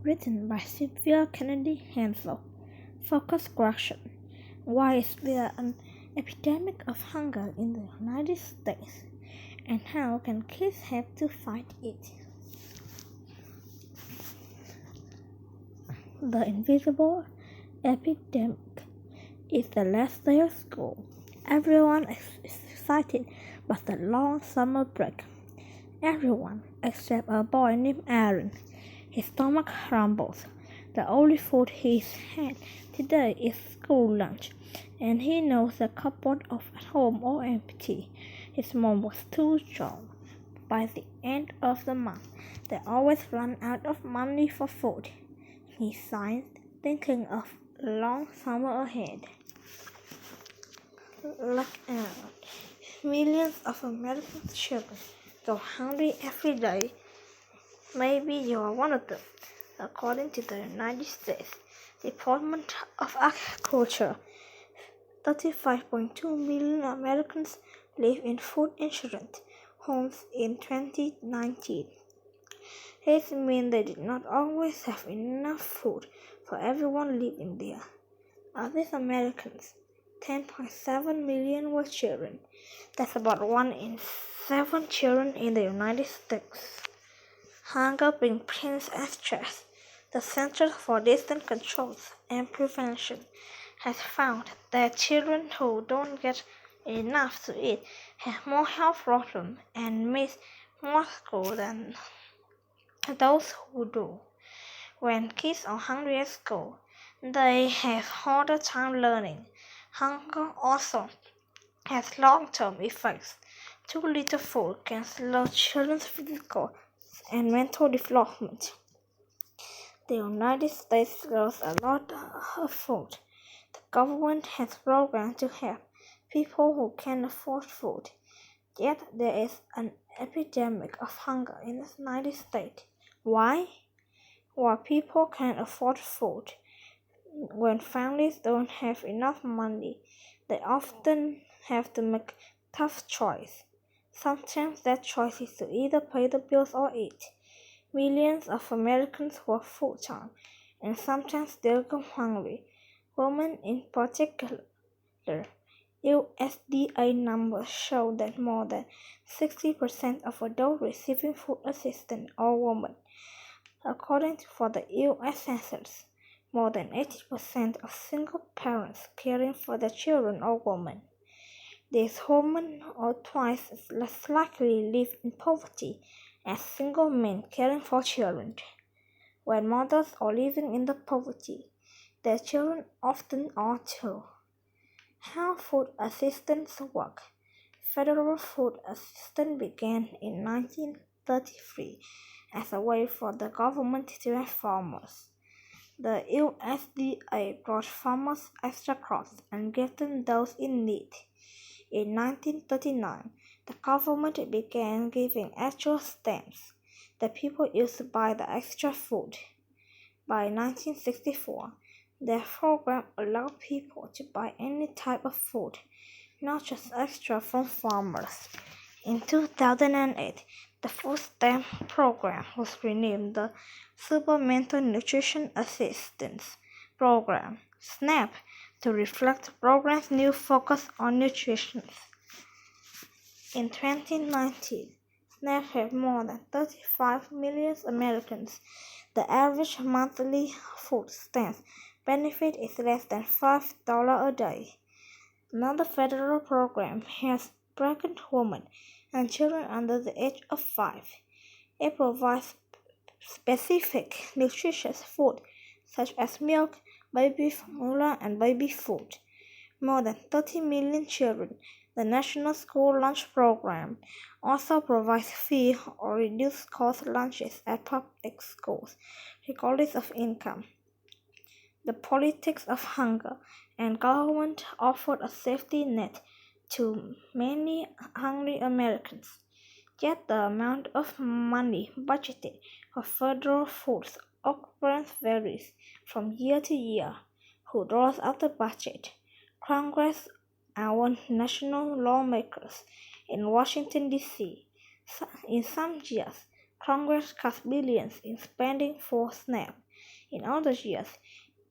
written by Sylvia Kennedy Hansel. Focus question: why is there an epidemic of hunger in the United States, and how can kids help to fight it? The invisible epidemic is the last day of school. Everyone is excited about the long summer break. Everyone except a boy named Aaron. His stomach rumbles. The only food he's had today is school lunch, and he knows the cupboard at home are empty. His mom was too strong. By the end of the month, they always run out of money for food. He sighed, thinking of a long summer ahead. Look out. Millions of American children go hungry every day. Maybe you are one of them. According to the United States Department of Agriculture, 35.2 million Americans live in food insurance homes in 2019. This means they did not always have enough food for everyone living there. Of these Americans, 10.7 million were children. That's about 1 in 7 children in the United States. Hunger brings pain and stress. The Center for Disease Control and Prevention has found that children who don't get enough to eat have more health problems and miss more school than those who do. When kids are hungry at school, they have harder time learning. Hunger also has long-term effects. Too little food can slow children's physical and mental development. The United States grows a lot of food. The government has programs to help people who can't afford food. Yet there is an epidemic of hunger in the United States. Why? While people can't afford food, when families don't have enough money, they often have to make tough choices. Sometimes that choice is to either pay the bills or eat. Millions of Americans work full-time, and sometimes they go hungry. Women in particular. USDA numbers show that more than 60% of adults receiving food assistance are women. According to the U.S. Census, more than 80% of single parents caring for their children are women. These women are twice as likely to live in poverty as single men caring for children. When mothers are living in the poverty, their children often are too. How food assistance work? Federal food assistance began in 1933 as a way for the government to help farmers. The USDA brought farmers extra crops and gave them those in need. In 1939, the government began giving actual stamps that people used to buy the extra food. By 1964, the program allowed people to buy any type of food, not just extra from farmers. In 2008, the food stamp program was renamed the Supplemental Nutrition Assistance Program, SNAP, to reflect the program's new focus on nutrition. In 2019, SNAP had more than 35 million Americans. The average monthly food stamp benefit is less than $5 a day. Another federal program helps pregnant women and children under the age of 5. It provides specific nutritious food such as milk, baby formula, and baby food. More than 30 million children. The National School Lunch Program also provides free or reduced cost lunches at public schools, regardless of income. The politics of hunger and government offered a safety net to many hungry Americans. Yet the amount of money budgeted for federal food programs varies from year to year. Who draws up the budget? Congress, our national lawmakers in Washington, D.C. In some years, Congress cuts billions in spending for SNAP. in other years.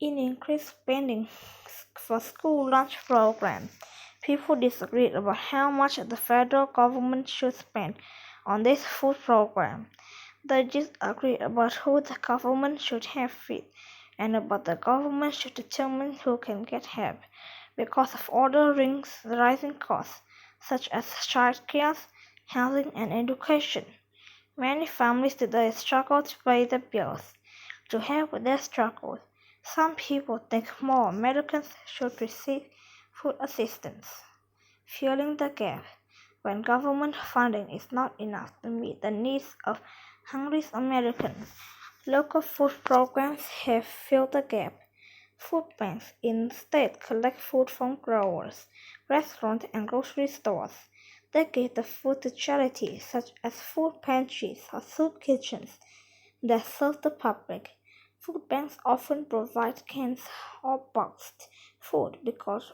In increased spending for school lunch programs, people disagreed about how much the federal government should spend on this food program. They disagreed about who the government should have feed and about the government should determine who can get help because of other rising costs such as childcare, housing, and education. Many families today struggle to pay the bills. To help with their struggles, some people think more Americans should receive food assistance, filling the gap when government funding is not enough to meet the needs of hungry Americans. Local food programs have filled the gap. Food banks in states collect food from growers, restaurants, and grocery stores. They give the food to charities such as food pantries or soup kitchens that serve the public. Food banks often provide canned or boxed food because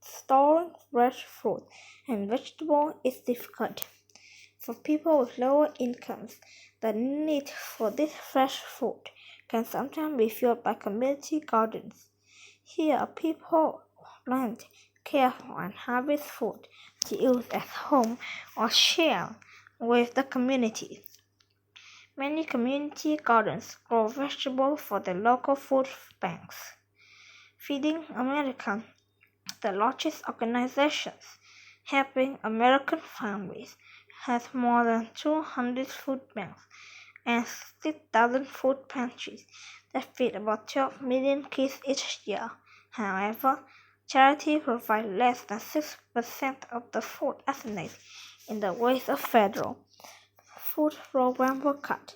storing fresh fruit and vegetables is difficult. For people with lower incomes, the need for this fresh food can sometimes be filled by community gardens. Here, people plant, care for, and harvest food to use at home or share with the community. Many community gardens grow vegetables for the local food banks. Feeding America, the largest organization helping American families, has more than 200 food banks and 6,000 food pantries that feed about 12 million kids each year. However, charities provide less than 6% of the food assigned in the ways of federal food programs were cut.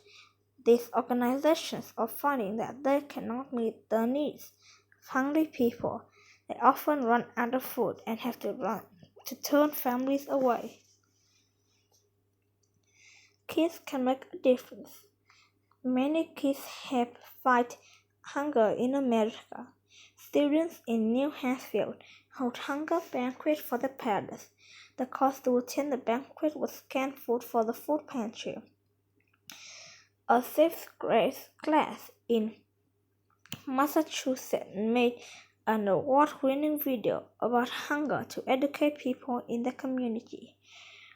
These organizations are finding that they cannot meet the needs of hungry people. They often run out of food and have to turn families away. Kids can make a difference. Many kids help fight hunger in America. Students in New Hampshire hold hunger banquets for the parents. The cost to attend the banquet was canned food for the food pantry. A sixth grade class in Massachusetts made an award-winning video about hunger to educate people in the community.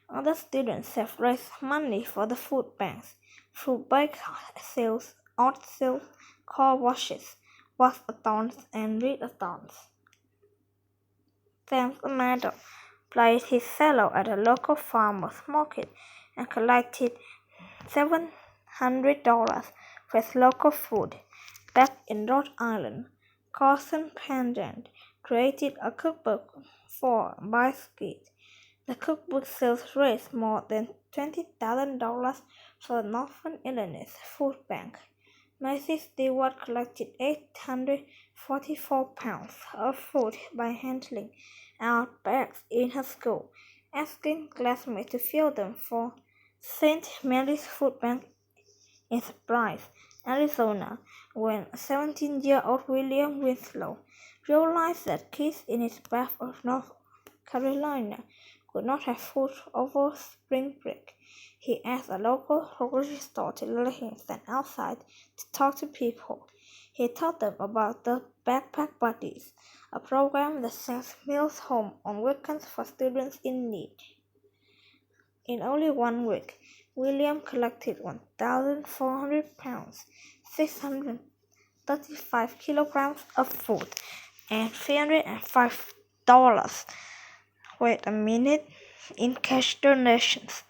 Other students have raised money for the food banks through bake sales, art sales, car washes, walk-a-thons, and read-a-thons. Sam Amado played his cello at a local farmer's market and collected $700 for his local food. Back in Rhode Island, Carson Pendant created a cookbook for biscuits. The cookbook sales raised more than $20,000 for the Northern Illinois Food Bank. Macy Stewart collected 844 pounds of food by handling out bags in her school, asking classmates to fill them for St. Mary's Food Bank in Surprise, Arizona, when 17-year-old William Winslow realized that kids in his part of North Carolina could not have food over spring break. He asked a local grocery store to let him stand outside to talk to people. He taught them about the Backpack Buddies, a program that sends meals home on weekends for students in need. In only 1 week, William collected 1,400 pounds, 635 kilograms of food, and $305. Wait a minute, in cash donations.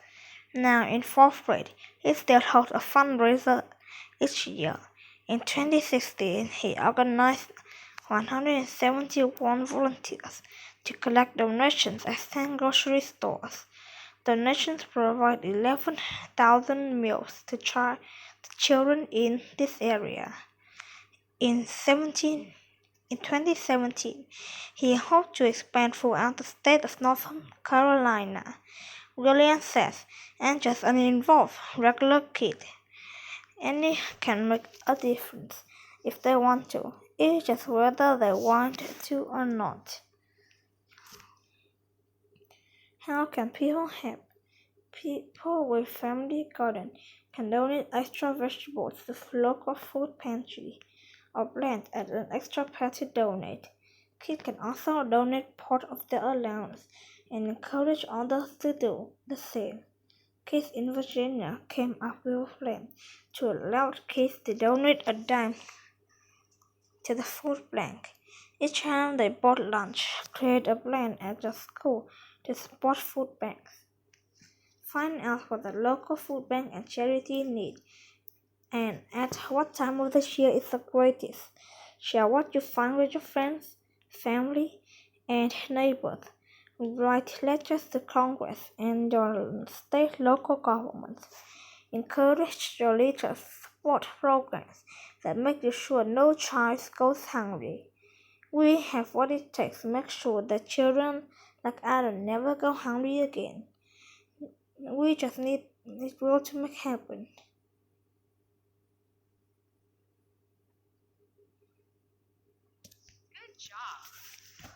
Now in 4th grade, he still holds a fundraiser each year. In 2016, he organized 171 volunteers to collect donations at 10 grocery stores. Donations provide 11,000 meals to children in this area. In 2017, he hoped to expand throughout the state of North Carolina. William says, "I'm just an involved, regular kid. Any can make a difference if they want to. It's just whether they want to or not." How can people help? People with family garden can donate extra vegetables to local food pantry or plant at an extra pair to donate. Kids can also donate part of their allowance and encourage others to do the same. Kids in Virginia came up with a plan to allow kids to donate a dime to the food bank. Each time they bought lunch, create a plan at the school to support food banks. Find out what the local food bank and charity need and at what time of the year is the greatest. Share what you find with your friends, family, and neighbors. Write letters to Congress and your state local governments. Encourage your leaders to support programs that make sure no child goes hungry. We have what it takes to make sure that children like Adam never go hungry again. We just need this world to make happen. Good job.